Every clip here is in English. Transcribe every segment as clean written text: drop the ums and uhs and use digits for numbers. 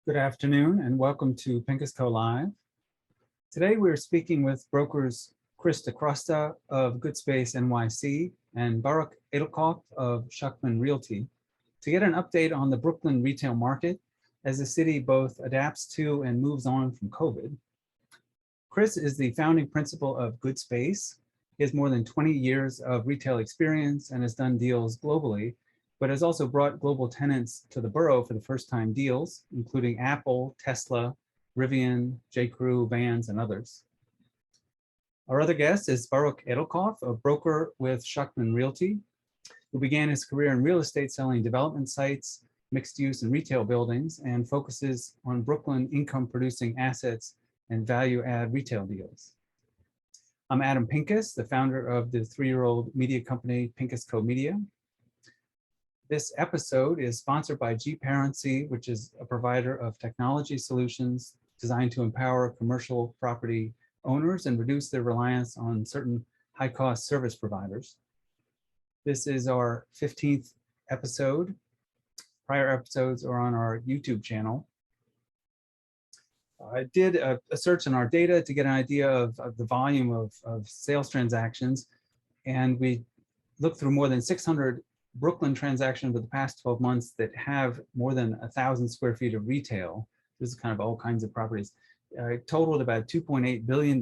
Good afternoon and welcome to Pincus Co Live. Today we're speaking with brokers Chris DeCrosta of GoodSpace NYC and Baruch Edelkopf of Schuckman Realty to get an update on the Brooklyn retail market as the city both adapts to and moves on from COVID. Chris is the founding principal of GoodSpace. He has more than 20 years of retail experience and has done deals globally, but has also brought global tenants to the borough for the first time deals, including Apple, Tesla, Rivian, J.Crew, Vans, and others. Our other guest is Baruch Edelkopf, a broker with Schuckman Realty, who began his career in real estate selling development sites, mixed use and retail buildings, and focuses on Brooklyn income producing assets and value add retail deals. I'm Adam Pincus, the founder of the 3-year-old media company Pincus Co Media. This episode is sponsored by G-Parency, which is a provider of technology solutions designed to empower commercial property owners and reduce their reliance on certain high-cost service providers. This is our 15th episode. Prior episodes are on our YouTube channel. I did a search in our data to get an idea of the volume of sales transactions, and we looked through more than 600 Brooklyn transactions over the past 12 months that have more than 1,000 square feet of retail. This is kind of all kinds of properties. It totaled about $2.8 billion,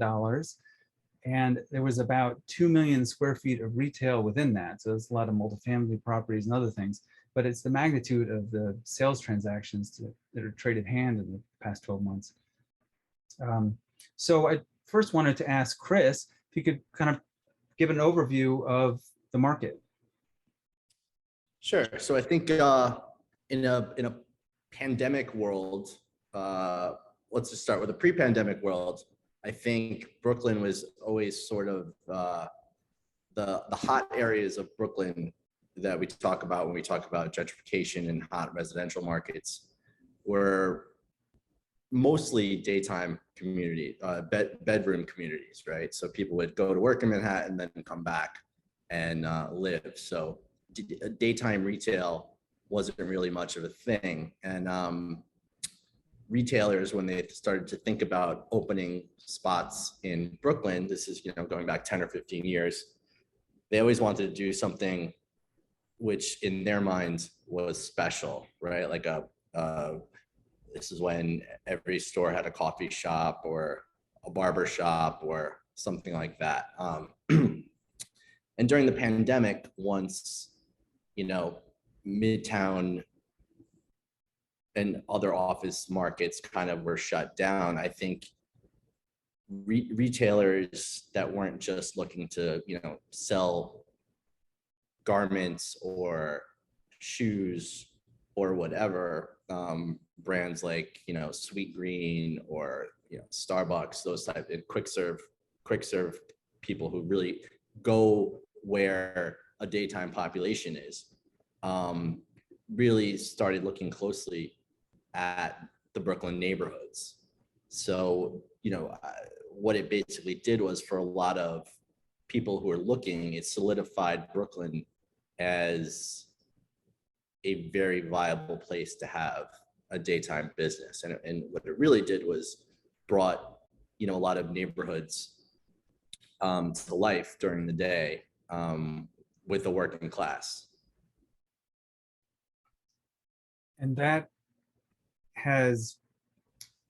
and there was about 2 million square feet of retail within that. So there's a lot of multifamily properties and other things, but it's the magnitude of the sales transactions that are traded hand in the past 12 months. So I first wanted to ask Chris if he could kind of give an overview of the market. Sure. So I think in a pandemic world, let's just start with a pre-pandemic world. I think Brooklyn was always sort of the hot areas of Brooklyn that we talk about when we talk about gentrification and hot residential markets were mostly daytime community, bedroom communities, right? So people would go to work in Manhattan, then come back and live. So daytime retail wasn't really much of a thing. And retailers, when they started to think about opening spots in Brooklyn, this is, going back 10 or 15 years, they always wanted to do something which in their minds was special, right? Like this is when every store had a coffee shop or a barber shop or something like that. And during the pandemic, once, Midtown and other office markets kind of were shut down, I think retailers that weren't just looking to, sell garments or shoes or whatever, brands like, Sweet Green or, Starbucks, those type of quick serve people who really go where a daytime population is, really started looking closely at the Brooklyn neighborhoods. So, what it basically did was, for a lot of people who are looking, it solidified Brooklyn as a very viable place to have a daytime business. And what it really did was brought, a lot of neighborhoods to life during the day with the working class. And that has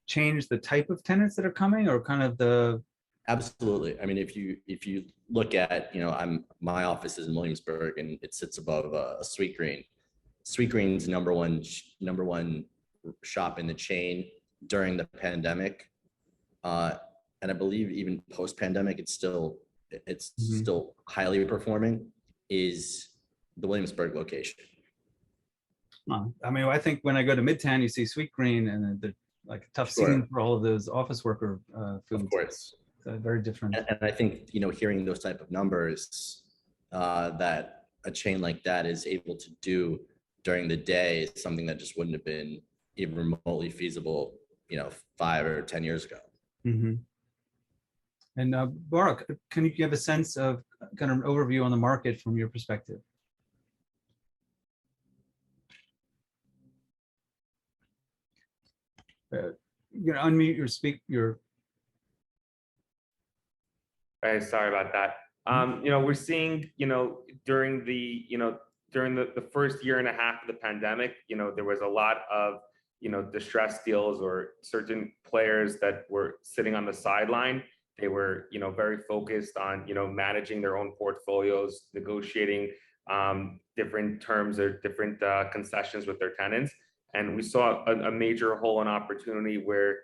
changed the type of tenants that are coming, or kind of the... Absolutely. I mean, if you look at, my office is in Williamsburg and it sits above a Sweet Green. Sweet Green's number one shop in the chain during the pandemic, and I believe even post-pandemic, it's still highly performing, is the Williamsburg location. I mean, I think when I go to Midtown, you see Sweet Green, and the like a tough scene for all of those office worker foods. Of course, very different. And I think hearing those type of numbers that a chain like that is able to do during the day is something that just wouldn't have been even remotely feasible, 5 or 10 years ago. Mm-hmm. And Baruch, can you give a sense of kind of an overview on the market from your perspective? Unmute your. Right, sorry about that. We're seeing, during the first year and a half of the pandemic, there was a lot of, distressed deals or certain players that were sitting on the sideline. They were, very focused on, managing their own portfolios, negotiating different terms or different concessions with their tenants. And we saw a major hole in opportunity where,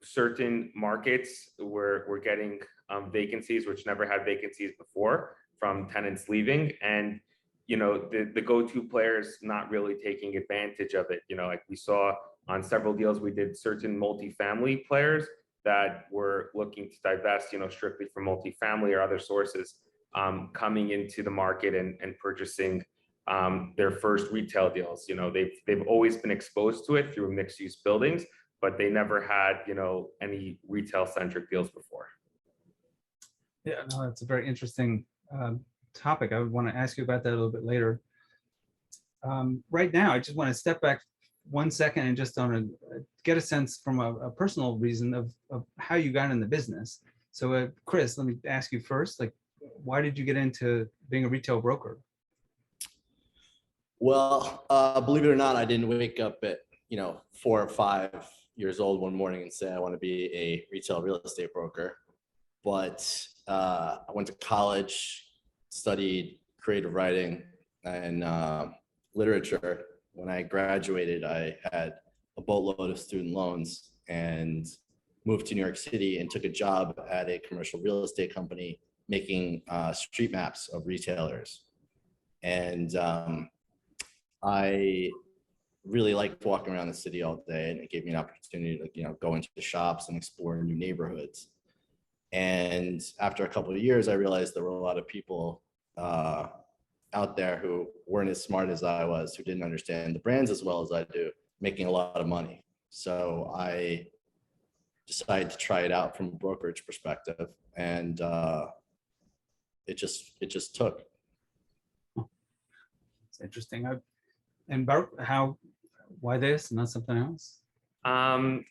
certain markets were getting vacancies, which never had vacancies before from tenants leaving. And, the go-to players not really taking advantage of it. Like we saw on several deals, we did certain multifamily players that were looking to divest, strictly from multifamily or other sources, coming into the market and purchasing their first retail deals. They've always been exposed to it through mixed use buildings, but they never had, any retail centric deals before. Yeah, no, that's a very interesting topic. I would want to ask you about that a little bit later. Right now, I just want to step back 1 second and just get a sense from a personal reason of how you got in the business. So Chris, let me ask you first, like, why did you get into being a retail broker? Well, believe it or not, I didn't wake up at 4 or 5 years old one morning and say I want to be a retail real estate broker. But I went to college, studied creative writing and literature. When I graduated, I had a boatload of student loans and moved to New York City and took a job at a commercial real estate company making street maps of retailers. And I really liked walking around the city all day, and it gave me an opportunity to go into the shops and explore new neighborhoods. And after a couple of years, I realized there were a lot of people out there who weren't as smart as I was, who didn't understand the brands as well as I do, making a lot of money. So I decided to try it out from a brokerage perspective, and it just took. It's interesting. And Baruch, why this and not something else? Growing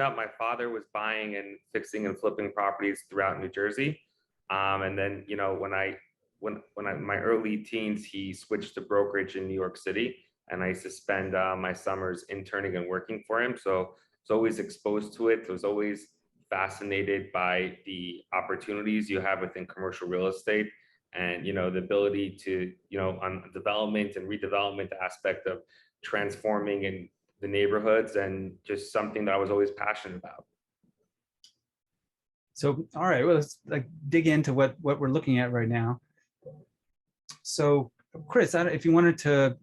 up, my father was buying and fixing and flipping properties throughout New Jersey. And then, when I my early teens, he switched to brokerage in New York City, and I used to spend my summers interning and working for him. So I was always exposed to it. I was always fascinated by the opportunities you have within commercial real estate, and the ability to, on development and redevelopment aspect of transforming in the neighborhoods, and just something that I was always passionate about. So, all right, well, let's dig into what we're looking at right now. So, Chris, if you wanted to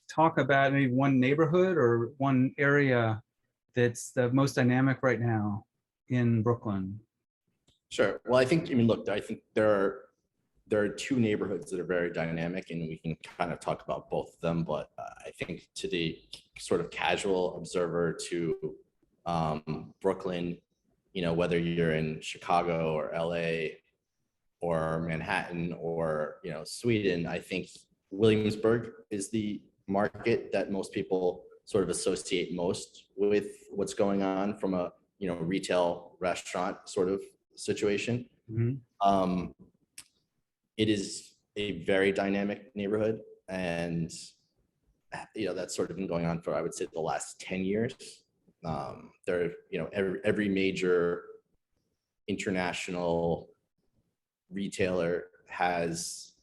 talk about maybe one neighborhood or one area that's the most dynamic right now in Brooklyn. Sure. Well, I think there are two neighborhoods that are very dynamic, and we can kind of talk about both of them. But I think to the sort of casual observer to Brooklyn, whether you're in Chicago or LA or Manhattan or, Sweden, I think Williamsburg is the market that most people sort of associate most with what's going on from a, retail restaurant sort of situation. Mm-hmm. It is a very dynamic neighborhood, and that's sort of been going on for, I would say, the last 10 years. There, every major international retailer has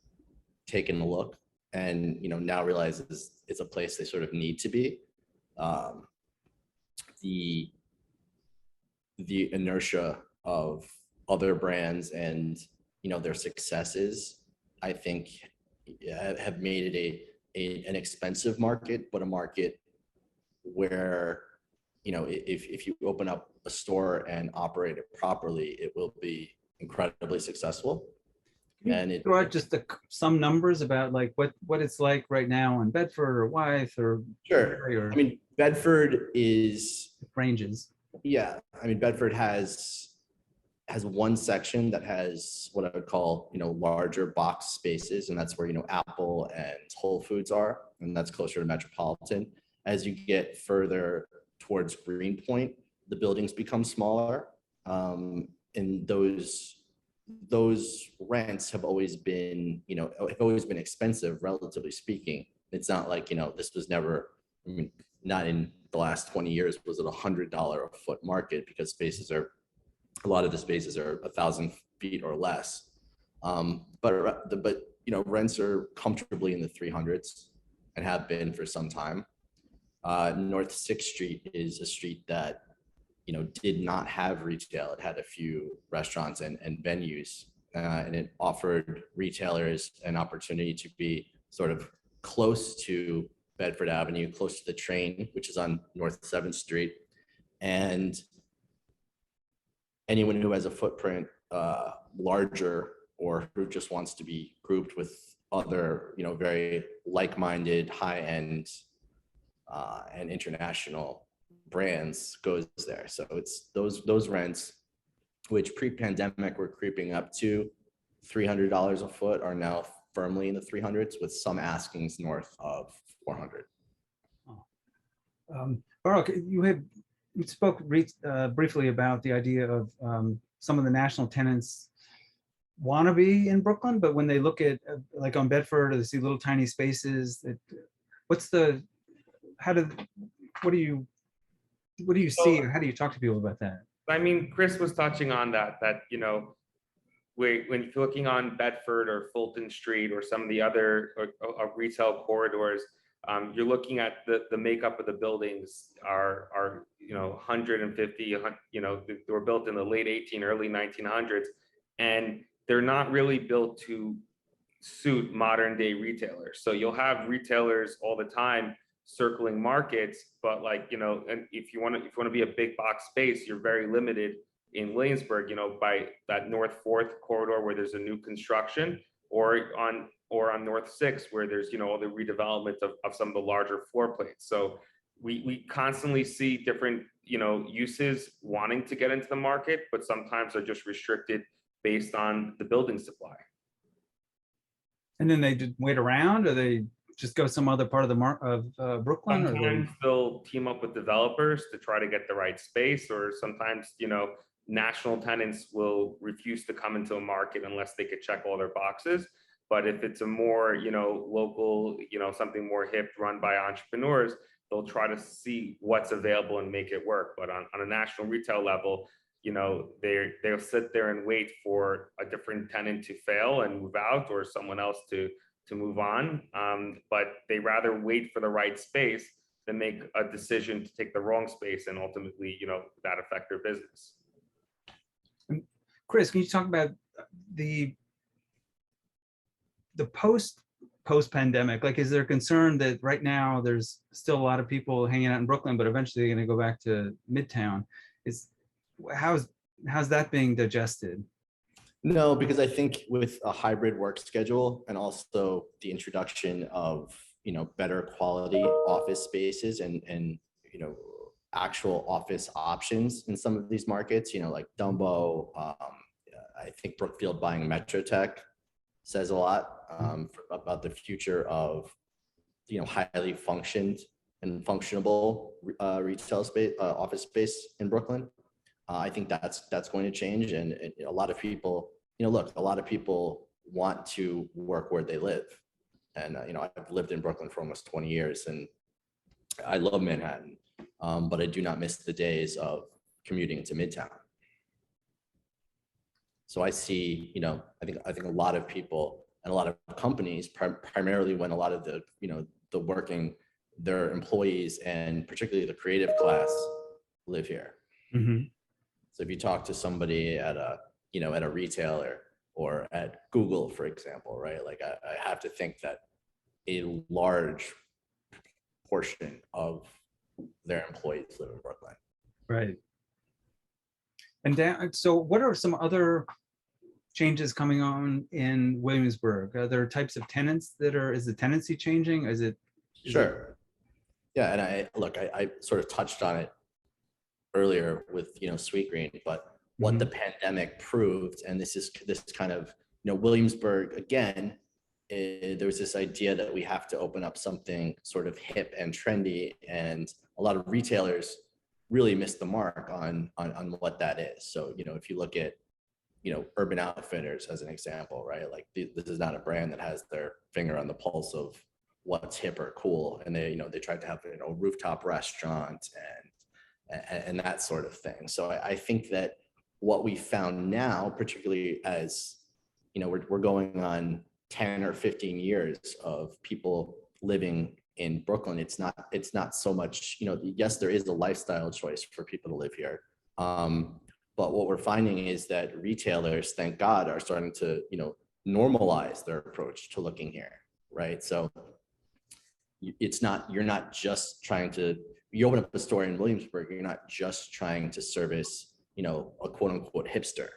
taken a look and now realizes it's a place they sort of need to be. The inertia of other brands and their successes, I think, have made it an expensive market, but a market where if you open up a store and operate it properly, it will be incredibly successful. And it throw out just some numbers about what it's like right now in Bedford or Wythe or sure. I mean, Bedford is ranges. Yeah, I mean, Bedford has one section that has what I would call larger box spaces, and that's where Apple and Whole Foods are, and that's closer to Metropolitan. as you get further towards Greenpoint, the buildings become smaller. And those rents have always been, have always been expensive, relatively speaking. It's not like, this was never, I mean, not in the last 20 years was it $100 a foot market, because a lot of the spaces are 1,000 feet or less. But rents are comfortably in the 300s and have been for some time. North 6th Street is a street that, did not have retail. It had a few restaurants and venues, and it offered retailers an opportunity to be sort of close to Bedford Avenue, close to the train, which is on North 7th Street. And anyone who has a footprint larger, or who just wants to be grouped with other, very like-minded, high-end and international brands goes there. So it's those rents, which pre-pandemic were creeping up to $300 a foot, are now firmly in the 300s, with some askings north of 400. Baruch, you spoke briefly about the idea of some of the national tenants want to be in Brooklyn, but when they look at like on Bedford, or they see little tiny spaces, what do you see, or how do you talk to people about that? I mean, Chris was touching on that when you're looking on Bedford or Fulton Street or some of the other retail corridors, you're looking at the makeup of the buildings are 150, they were built in the late early 1900s, and they're not really built to suit modern day retailers. So you'll have retailers all the time circling markets, but and if you want to be a big box space, you're very limited in Williamsburg, by that North 4th corridor where there's a new construction, or on North 6th where there's all the redevelopment of some of the larger floor plates. So we constantly see different uses wanting to get into the market, but sometimes they're just restricted based on the building supply. And then they just wait around, or they just go some other part of Brooklyn? Sometimes they'll team up with developers to try to get the right space, or sometimes national tenants will refuse to come into a market unless they could check all their boxes. But if it's a more local, something more hip, run by entrepreneurs, they'll try to see what's available and make it work. But on a national retail level, they'll sit there and wait for a different tenant to fail and move out, or someone else to move on. But they rather wait for the right space than make a decision to take the wrong space and ultimately, that affect their business. Chris, can you talk about the post-pandemic? Like, is there concern that right now there's still a lot of people hanging out in Brooklyn, but eventually they're going to go back to Midtown? How's that being digested? No, because I think with a hybrid work schedule, and also the introduction of better quality office spaces and actual office options in some of these markets, like Dumbo, I think Brookfield buying Metrotech says a lot about the future of highly functioned and functionable retail space, office space in Brooklyn. I think that's going to change, and a lot of people, a lot of people want to work where they live, and I've lived in Brooklyn for almost 20 years, and I love Manhattan, but I do not miss the days of commuting into Midtown. So I see, I think a lot of people and a lot of companies, primarily when a lot of their employees and particularly the creative class live here. Mm-hmm. So if you talk to somebody at a retailer or at Google, for example, right? Like I have to think that a large portion of their employees live in Brooklyn. Right. And so what are some other changes coming on in Williamsburg? Are there types of tenants is the tenancy changing? Sure. Yeah, and I sort of touched on it earlier with Sweetgreen, but what the pandemic proved, and this kind of Williamsburg again there was this idea that we have to open up something sort of hip and trendy, and a lot of retailers really missed the mark on what that is. So, if you look at, Urban Outfitters as an example, right? Like this is not a brand that has their finger on the pulse of what's hip or cool. And they tried to have, a rooftop restaurant and that sort of thing. So I think that what we found now, particularly as, we're going on 10 or 15 years of people living in Brooklyn, it's not so much, yes, there is a lifestyle choice for people to live here. But what we're finding is that retailers, thank God, are starting to, normalize their approach to looking here, right? So you're not just trying to, you open up a store in Williamsburg, you're not just trying to service, a quote unquote hipster,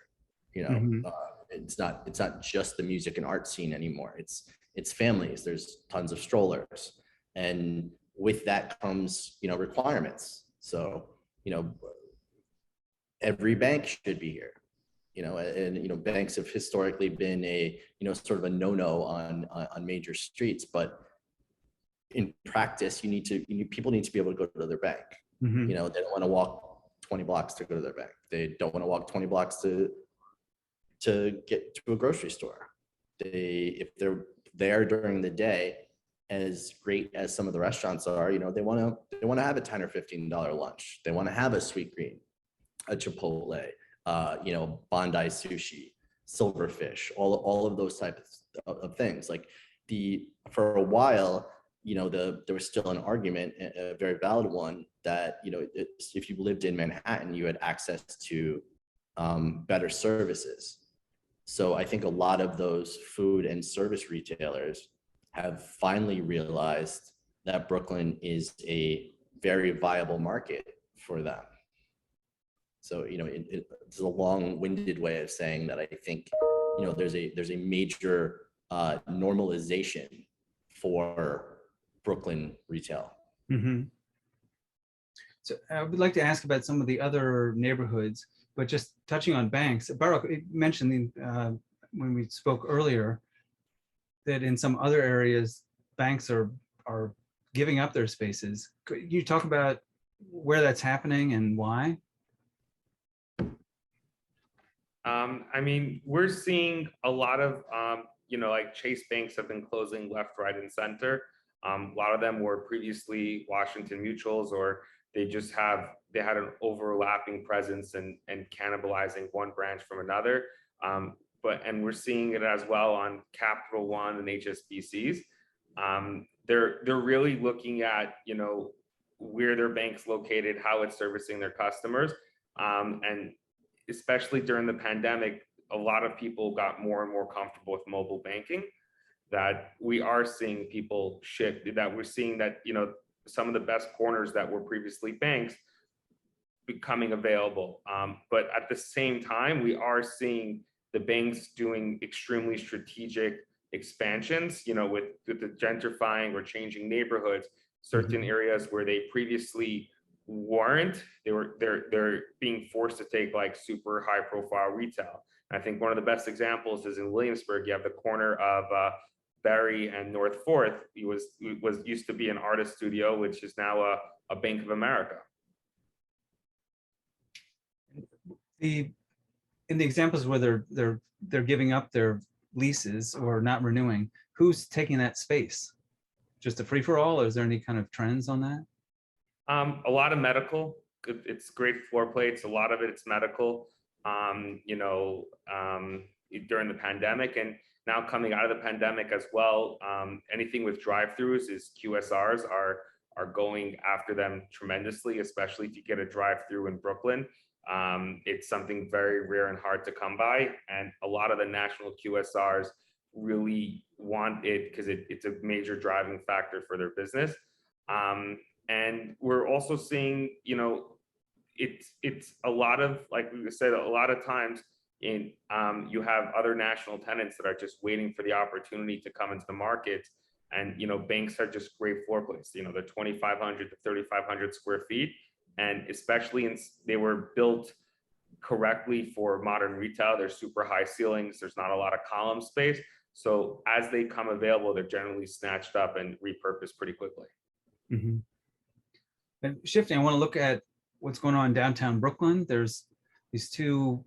it's not just the music and art scene anymore. It's families. There's tons of strollers, and with that comes, requirements. So, every bank should be here, and banks have historically been a, sort of a no-no on major streets, but in practice, people need to be able to go to their bank. Mm-hmm. They don't want to walk 20 blocks to go to their bank. They don't want to walk 20 blocks to get to a grocery store. If they're there during the day, as great as some of the restaurants are, they want to have a $10 or $15 lunch. They want to have a Sweetgreen, a Chipotle, Bondi Sushi, Silverfish, all of those types of things. Like for a while, there was still an argument, a very valid one, that if you lived in Manhattan, you had access to better services. So I think a lot of those food and service retailers have finally realized that Brooklyn is a very viable market for them. So, it's a long-winded way of saying that I think, there's a major normalization for Brooklyn retail. Mm-hmm. So I would like to ask about some of the other neighborhoods, but just touching on banks. Baruch mentioned when we spoke earlier that in some other areas, banks are giving up their spaces. Could you talk about where that's happening and why? We're seeing a lot of, like Chase banks have been closing left, right, and center. A lot of them were previously Washington Mutuals, or they had an overlapping presence and cannibalizing one branch from another. And we're seeing it as well on Capital One and HSBCs. They're really looking at, where their bank's located, how it's servicing their customers. And especially during the pandemic, a lot of people got more and more comfortable with mobile banking, that we are seeing people shift, that we're seeing that, some of the best corners that were previously banks becoming available. But at the same time, we are seeing the banks doing extremely strategic expansions, with the gentrifying or changing neighborhoods, certain areas where they previously weren't, they're being forced to take like super high profile retail. And I think one of the best examples is in Williamsburg. You have the corner of Berry and North 4th. It used to be an artist studio, which is now a Bank of America. In the examples where they're giving up their leases or not renewing, who's taking that space? Just a free for all, or is there any kind of trends on that? A lot of medical. It's great floor plates. A lot of it's medical. During the pandemic, and now coming out of the pandemic as well, anything with drive-throughs is QSRs are going after them tremendously, especially if you get a drive-through in Brooklyn. It's something very rare and hard to come by, and a lot of the national QSRs really want it because it's a major driving factor for their business. And we're also seeing, it's a lot of, like we said, a lot of times you have other national tenants that are just waiting for the opportunity to come into the market. And, banks are just great floor plates. They're 2,500 to 3,500 square feet. And especially they were built correctly for modern retail. There's super high ceilings. There's not a lot of column space. So as they come available, they're generally snatched up and repurposed pretty quickly. Mhm. And shifting, I want to look at what's going on in downtown Brooklyn. There's these two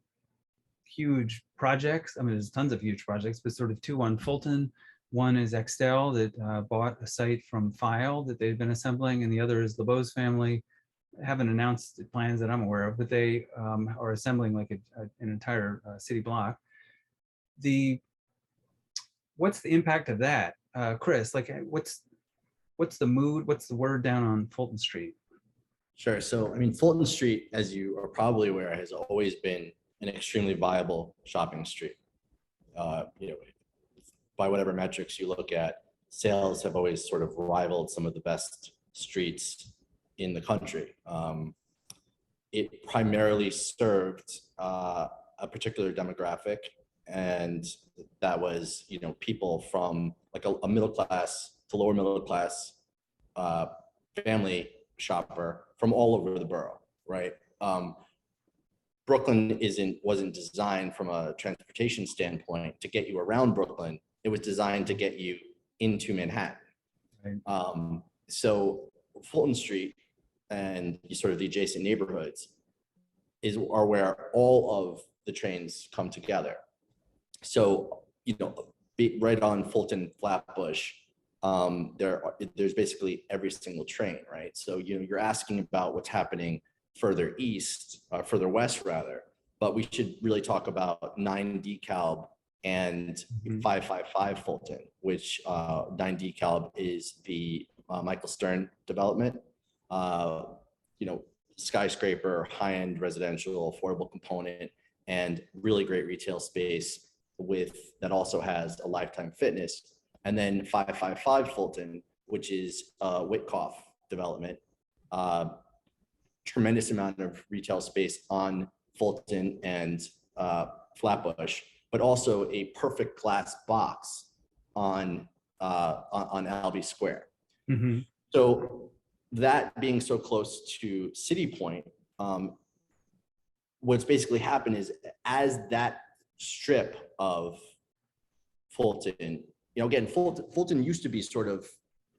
huge projects. I mean, there's tons of huge projects, but sort of two on Fulton. One is Extell that bought a site from File that they've been assembling, and the other is LeBeau's family. Haven't announced plans that I'm aware of, but they are assembling like an entire city block. What's the impact of that, Chris? Like, what's the mood? What's the word down on Fulton Street? Sure. So, I mean, Fulton Street, as you are probably aware, has always been an extremely viable shopping street. You know, by whatever metrics you look at, sales have always sort of rivaled some of the best streets in the country. It primarily served a particular demographic, and that was, you know, people from like a middle class to lower middle class family shopper from all over the borough, right? Brooklyn wasn't designed from a transportation standpoint to get you around Brooklyn. It was designed to get you into Manhattan. Right. So Fulton Street and sort of the adjacent neighborhoods are where all of the trains come together. So, you know, right on Fulton Flatbush, there's basically every single train, right? So, you know, you're asking about what's happening further east, further west rather, but we should really talk about 9 DeKalb and 555 Fulton, which 9 DeKalb is the Michael Stern development, you know, skyscraper, high-end residential, affordable component, and really great retail space that also has a Lifetime Fitness. And then 555 Fulton, which is Witkoff development, tremendous amount of retail space on Fulton and Flatbush, but also a perfect glass box on Albee Square. Mm-hmm. So that being so close to City Point, what's basically happened is as that strip of Fulton, you know, again, Fulton used to be sort of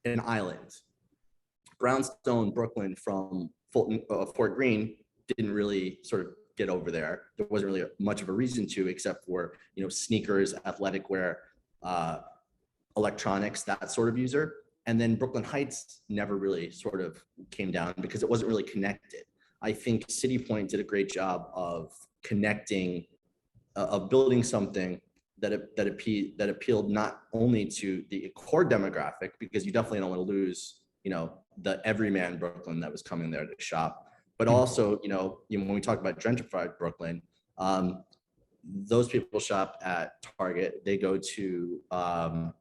an island. Brownstone, Brooklyn from Fulton, Fort Greene didn't really sort of get over there. There wasn't really much of a reason to, except for, you know, sneakers, athletic wear, electronics, that sort of user. And then Brooklyn Heights never really sort of came down because it wasn't really connected. I think City Point did a great job of connecting, of building something that appealed not only to the core demographic, because you definitely don't want to lose, you know, the everyman Brooklyn that was coming there to shop, but also, you know, when we talk about gentrified Brooklyn, those people shop at Target. They go to oh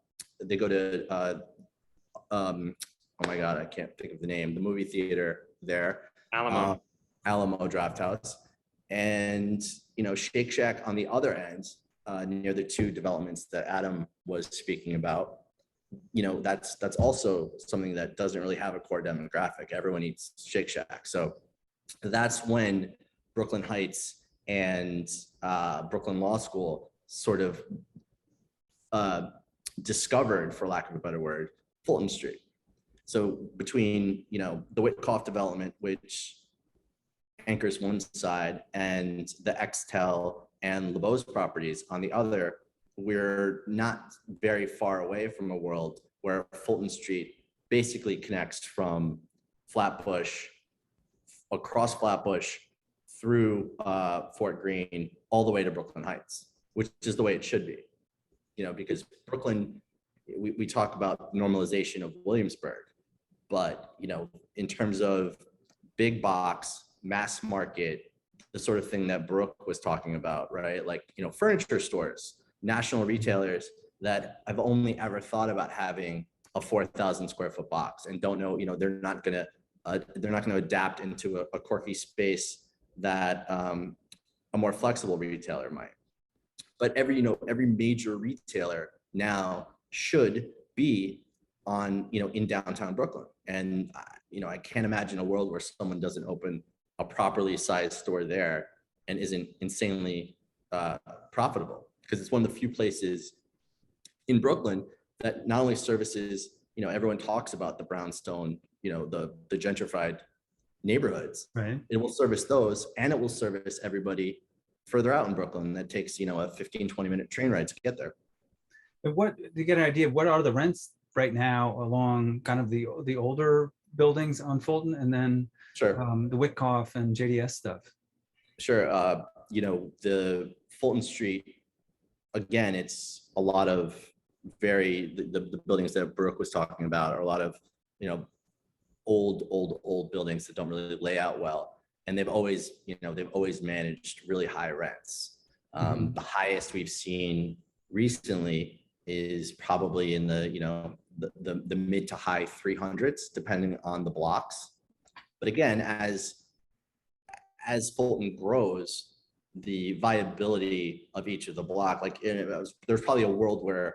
my God, I can't think of the name, the movie theater there, Alamo Draft House, and, you know, Shake Shack on the other end, near the two developments that Adam was speaking about. You know, that's also something that doesn't really have a core demographic. Everyone eats Shake Shack. So that's when Brooklyn Heights and Brooklyn Law School sort of discovered, for lack of a better word, Fulton Street. So between, you know, the Witkoff development, which anchors one side, and the Extell and LeBeau's properties on the other, we're not very far away from a world where Fulton Street basically connects from Flatbush, across Flatbush, through Fort Greene, all the way to Brooklyn Heights, which is the way it should be. You know, because Brooklyn, we talk about normalization of Williamsburg, but, you know, in terms of big box, mass market, the sort of thing that Brooke was talking about, right? Like, you know, furniture stores, national retailers that I've only ever thought about having a 4,000 square foot box and don't know, you know, they're not going to adapt into a quirky space that a more flexible retailer might. But every major retailer now should be on, you know, in downtown Brooklyn. And, you know, I can't imagine a world where someone doesn't open a properly sized store there and isn't insanely profitable, because it's one of the few places in Brooklyn that not only services, everyone talks about the brownstone, the gentrified neighborhoods. Right. It will service those, and it will service everybody further out in Brooklyn. That takes, a 15, 20-minute train ride to get there. But what, to get an idea of what are the rents right now along kind of the older buildings on Fulton, and then Sure. the Witkoff and JDS stuff? Sure. The Fulton Street, again, it's a lot of the buildings that Baruch was talking about are a lot of, old buildings that don't really lay out well. And they've always managed really high rents. The highest we've seen recently is probably in the mid to high 300s, depending on the blocks. But again, as Fulton grows, the viability of each of the block, there's probably a world where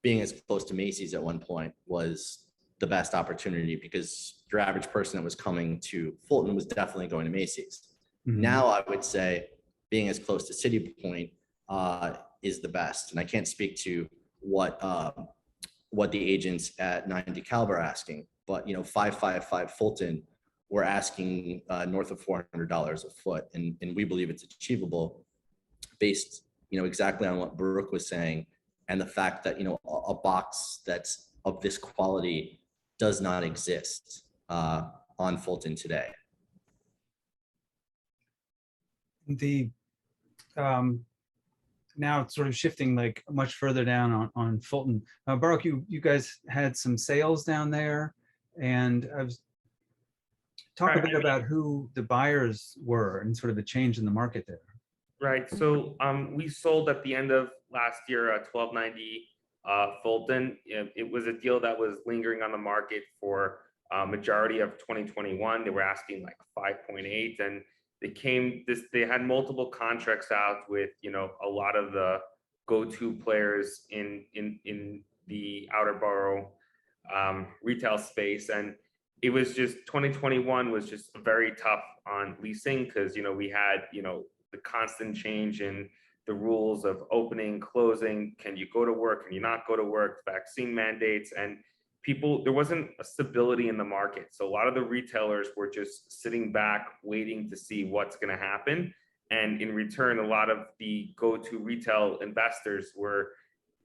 being as close to Macy's at one point was the best opportunity, because your average person that was coming to Fulton was definitely going to Macy's. Now I would say being as close to City Point is the best. And I can't speak to what the agents at 90 Caliber are asking, but 555 Fulton, we're asking north of $400 a foot, and we believe it's achievable based exactly on what Baruch was saying, and the fact that a box that's of this quality does not exist on Fulton today. The now it's sort of shifting like much further down on Fulton. Baruch, you guys had some sales down there, and I was talk a bit about who the buyers were and sort of the change in the market there. Right. So we sold at the end of last year at 1290 Fulton. It was a deal that was lingering on the market for majority of 2021. They were asking like 5.8, and they had multiple contracts out with a lot of the go-to players in the outer borough retail space. And it was just 2021 was just very tough on leasing, because we had the constant change in the rules of opening, closing, can you go to work, can you not go to work, vaccine mandates, and there wasn't a stability in the market. So a lot of the retailers were just sitting back waiting to see what's going to happen. And in return, a lot of the go-to retail investors were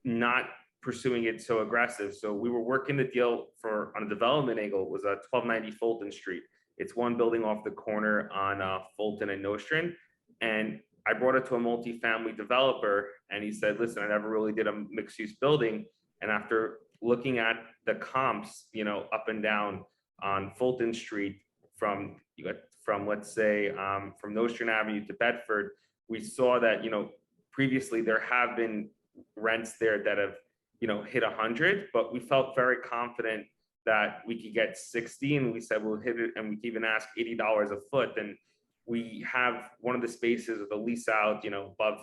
not pursuing it so aggressive. So we were working the deal on a development angle. It was a 1290 Fulton Street. It's one building off the corner on Fulton and Nostrand. And I brought it to a multifamily developer, and he said, listen, I never really did a mixed use building. And after looking at the comps, up and down on Fulton Street from let's say, from Nostrand Avenue to Bedford, we saw that, previously there have been rents there that have, hit 100, but we felt very confident that we could get 60, and we said, we'll hit it. And we could even ask $80 a foot. And we have one of the spaces with a lease out, above,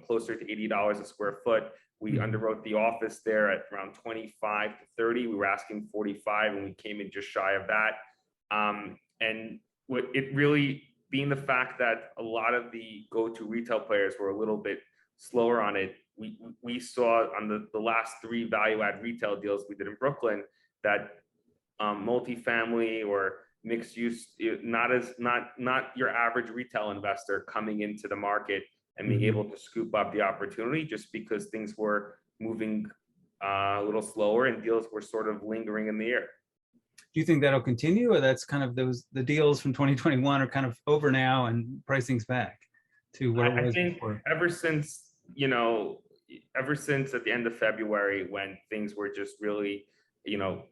closer to $80 a square foot. We underwrote the office there at around 25 to 30. We were asking 45, and we came in just shy of that. And what it really being the fact that a lot of the go-to retail players were a little bit slower on it. We saw on the last 3 value-add retail deals we did in Brooklyn that multifamily or mixed use, not your average retail investor coming into the market and being able to scoop up the opportunity, just because things were moving a little slower and deals were sort of lingering in the air. Do you think that'll continue, or that's kind of the deals from 2021 are kind of over now and pricing's back to where it was before? Ever since at the end of February, when things were just really,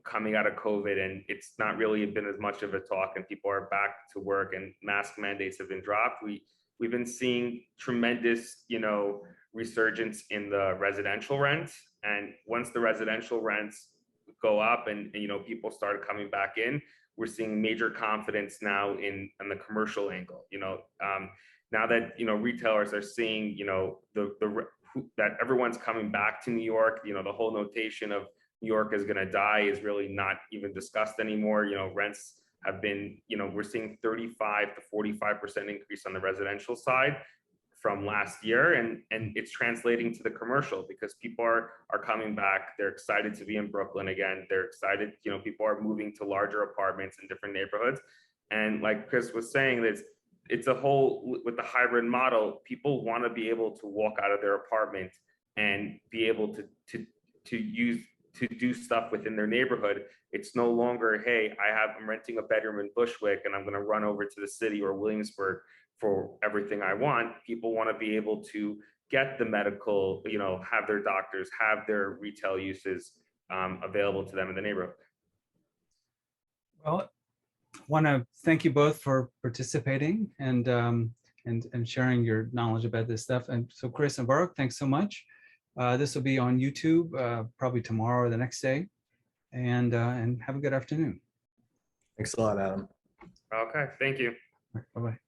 coming out of COVID, and it's not really been as much of a talk, and people are back to work and mask mandates have been dropped, we've been seeing tremendous, resurgence in the residential rents. And once the residential rents go up and people started coming back in, we're seeing major confidence now in the commercial angle. Now that retailers are seeing that everyone's coming back to New York, the whole notation of New York is going to die is really not even discussed anymore. Rents have been, we're seeing 35 to 45% increase on the residential side from last year, and it's translating to the commercial because people are coming back. They're excited to be in Brooklyn again. They're excited, you know, people are moving to larger apartments in different neighborhoods. And like Chris was saying, it's a whole, with the hybrid model, people want to be able to walk out of their apartment and be able to do stuff within their neighborhood. It's no longer, hey, I'm renting a bedroom in Bushwick and I'm going to run over to the city or Williamsburg for everything I want. People want to be able to get the medical, you know, have their doctors, have their retail uses available to them in the neighborhood. Well, I want to thank you both for participating and sharing your knowledge about this stuff. And so Chris and Baruch, thanks so much. This will be on YouTube probably tomorrow or the next day. And have a good afternoon. Thanks a lot, Adam. Okay, thank you. Bye-bye.